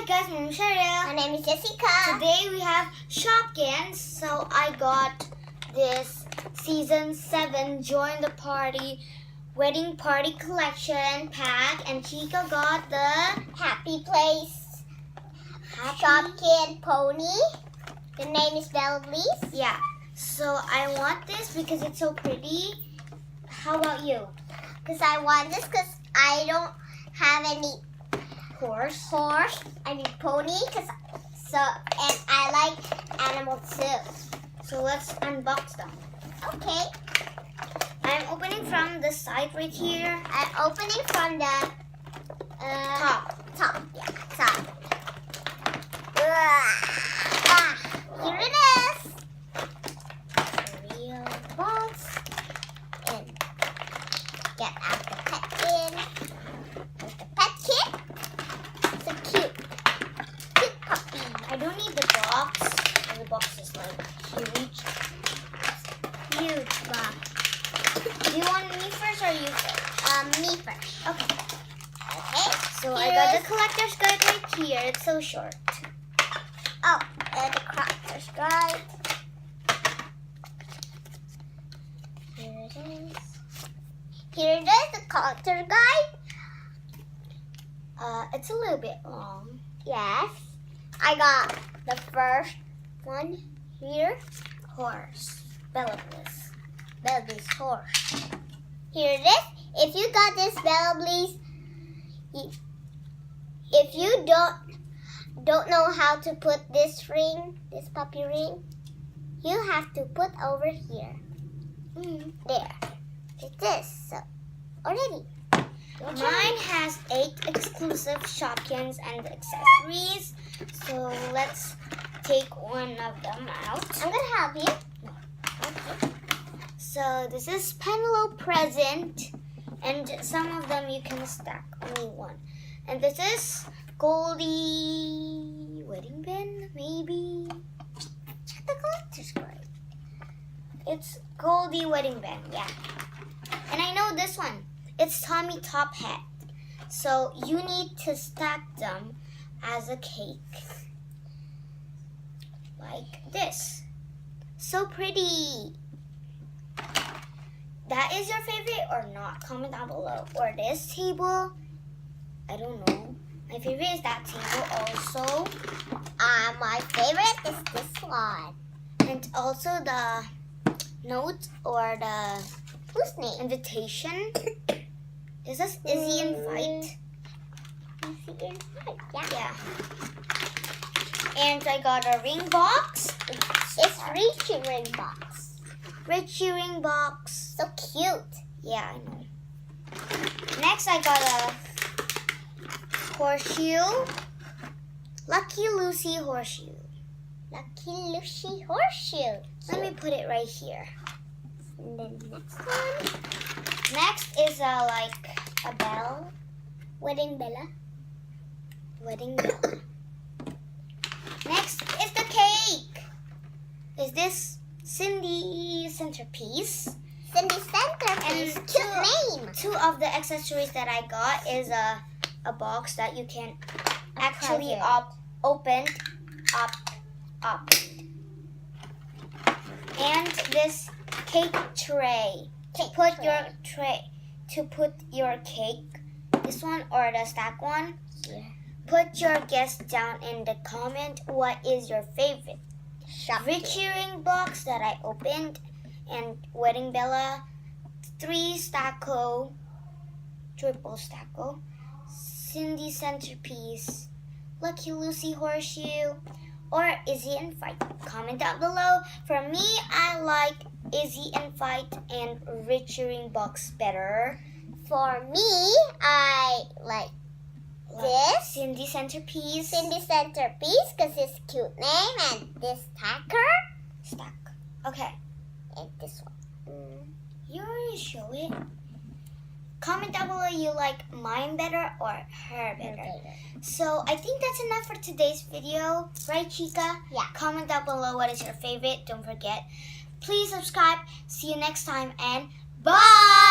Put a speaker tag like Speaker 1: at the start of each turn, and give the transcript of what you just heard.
Speaker 1: guys, my name is Cheryl.
Speaker 2: My name is Jessica.
Speaker 1: Today we have Shopkins. So I got this Season 7 Join the Party Wedding Party Collection pack, and Chica got the
Speaker 2: Happy Place Shopkin Pony. The name is Bliss.
Speaker 1: Yeah. So I want this because it's so pretty. How about you?
Speaker 2: Because I want this because I don't have any
Speaker 1: Horse.
Speaker 2: I need pony and I like animals too.
Speaker 1: So let's unbox them.
Speaker 2: Okay.
Speaker 1: I'm opening from the side right here.
Speaker 2: I'm opening from the
Speaker 1: Top.
Speaker 2: Yeah, top. Here it is. Real box. And get out the pet bin. There's the pet kit. So cute. Cute puppy.
Speaker 1: I don't need the box. The box is like huge.
Speaker 2: Huge box.
Speaker 1: Do you want me first or you first?
Speaker 2: Me first.
Speaker 1: Okay.
Speaker 2: Okay.
Speaker 1: So I got the collector's guide right here. It's so short.
Speaker 2: Oh, and the collector's guide. Here it is. Here it is, the collector's guide.
Speaker 1: It's a little bit long.
Speaker 2: Yes. I got the first one here.
Speaker 1: Horse. Bella Bliss.
Speaker 2: Baby's horse. Here it is. If you got this Baby's, if you don't know how to put this ring, this puppy ring, you have to put over here. There. It's this. So already.
Speaker 1: Mine has 8 exclusive Shopkins and accessories. So let's take one of them out.
Speaker 2: I'm gonna help you.
Speaker 1: Okay. So this is Penelope Present, and some of them you can stack, only one. And this is Goldie Wedding Band, maybe?
Speaker 2: Check the collector's guide.
Speaker 1: It's Goldie Wedding Band, yeah. And I know this one. It's Tommy Top Hat. So you need to stack them as a cake. Like this. So pretty. That is your favorite or not? Comment down below. Or this table. I don't know. My favorite is that table also.
Speaker 2: My favorite is this one.
Speaker 1: And also the note or the
Speaker 2: Whose name?
Speaker 1: invitation. Is he invite?
Speaker 2: Is he invite? Yeah.
Speaker 1: Yeah. And I got a ring box.
Speaker 2: It's Richie ring box.
Speaker 1: Richie ring box.
Speaker 2: So cute.
Speaker 1: Yeah, I know. Next, I got a horseshoe. Lucky Lucy horseshoe.
Speaker 2: Lucky Lucy horseshoe.
Speaker 1: Let me put it right here.
Speaker 2: And then next one.
Speaker 1: Next is like a bell.
Speaker 2: Wedding Bella.
Speaker 1: Wedding bell. Next is the cake. Is this Cindy centerpiece?
Speaker 2: Cindy centerpiece.
Speaker 1: And
Speaker 2: Cute name.
Speaker 1: 2 of the accessories that I got is a box that you can actually
Speaker 2: present.
Speaker 1: open up. And this cake tray. To put your cake, this one or the stack one.
Speaker 2: Yeah.
Speaker 1: Put your guess down in the comment. What is your favorite? Richie ring box that I opened, and Wedding Bella, 3 stacko, triple stacko, Cindy centerpiece, Lucky Lucy horseshoe, or Izzy and Fight. Comment down below. For me, I like Izzy and Fight and Richie ring box better.
Speaker 2: For me, I like this.
Speaker 1: Cindy centerpiece.
Speaker 2: Cindy centerpiece because it's a cute name, and this
Speaker 1: Stack. Okay.
Speaker 2: and this one.
Speaker 1: You already show it. Comment down below you like mine better or her better. So I think that's enough for today's video. Right, Chica?
Speaker 2: Yeah.
Speaker 1: Comment down below what is your favorite. Don't forget. Please subscribe. See you next time and bye!